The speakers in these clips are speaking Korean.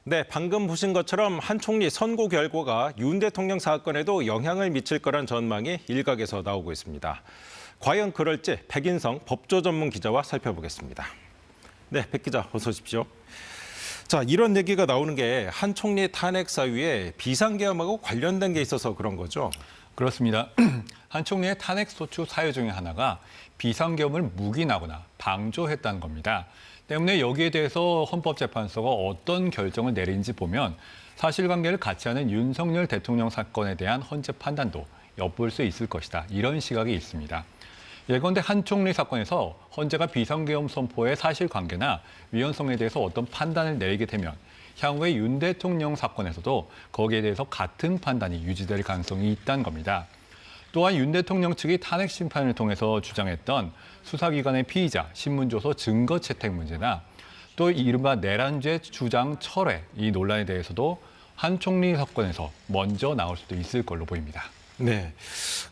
네, 방금 보신 것처럼 한 총리 선고 결과가 윤 대통령 사건에도 영향을 미칠 거란 전망이 일각에서 나오고 있습니다. 과연 그럴지 백인성 법조 전문 기자와 살펴보겠습니다. 네, 백 기자 어서 오십시오. 자, 이런 얘기가 나오는 게 한 총리 탄핵 사유에 비상계엄하고 관련된 게 있어서 그런 거죠? 그렇습니다. 한 총리의 탄핵 소추 사유 중에 하나가 비상계엄을 묵인하거나 방조했다는 겁니다. 때문에 여기에 대해서 헌법재판소가 어떤 결정을 내린지 보면 사실관계를 같이 하는 윤석열 대통령 사건에 대한 헌재 판단도 엿볼 수 있을 것이다. 이런 시각이 있습니다. 예컨대 한 총리 사건에서 헌재가 비상계엄 선포의 사실관계나 위헌성에 대해서 어떤 판단을 내리게 되면 향후에 윤 대통령 사건에서도 거기에 대해서 같은 판단이 유지될 가능성이 있다는 겁니다. 또한 윤 대통령 측이 탄핵 심판을 통해서 주장했던 수사기관의 피의자, 신문조서 증거 채택 문제나 또 이른바 내란죄 주장 철회 이 논란에 대해서도 한 총리 사건에서 먼저 나올 수도 있을 걸로 보입니다. 네.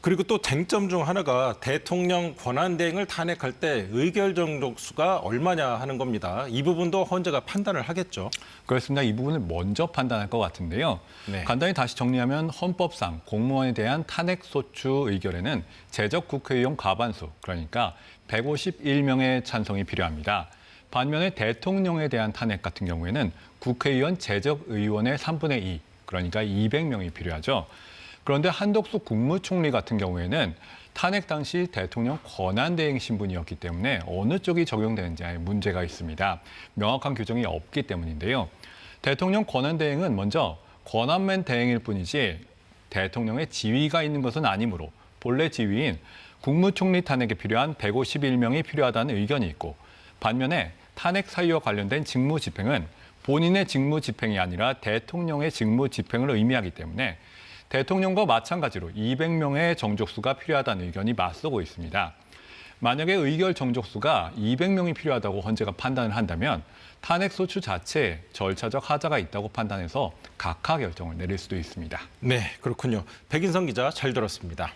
그리고 또 쟁점 중 하나가 대통령 권한대행을 탄핵할 때 의결 정족수가 얼마냐 하는 겁니다. 이 부분도 헌재가 판단을 하겠죠. 그렇습니다. 이 부분을 먼저 판단할 것 같은데요. 네. 간단히 다시 정리하면 헌법상 공무원에 대한 탄핵 소추 의결에는 제적 국회의원 과반수, 그러니까 151명의 찬성이 필요합니다. 반면에 대통령에 대한 탄핵 같은 경우에는 국회의원 제적 의원의 3분의 2, 그러니까 200명이 필요하죠. 그런데 한덕수 국무총리 같은 경우에는 탄핵 당시 대통령 권한대행 신분이었기 때문에 어느 쪽이 적용되는지에 문제가 있습니다. 명확한 규정이 없기 때문인데요. 대통령 권한대행은 먼저 권한만 대행일 뿐이지 대통령의 지위가 있는 것은 아니므로 본래 지위인 국무총리 탄핵에 필요한 151명이 필요하다는 의견이 있고, 반면에 탄핵 사유와 관련된 직무 집행은 본인의 직무 집행이 아니라 대통령의 직무 집행을 의미하기 때문에 대통령과 마찬가지로 200명의 정족수가 필요하다는 의견이 맞서고 있습니다. 만약에 의결 정족수가 200명이 필요하다고 헌재가 판단을 한다면 탄핵 소추 자체에 절차적 하자가 있다고 판단해서 각하 결정을 내릴 수도 있습니다. 네, 그렇군요. 백인성 기자 잘 들었습니다.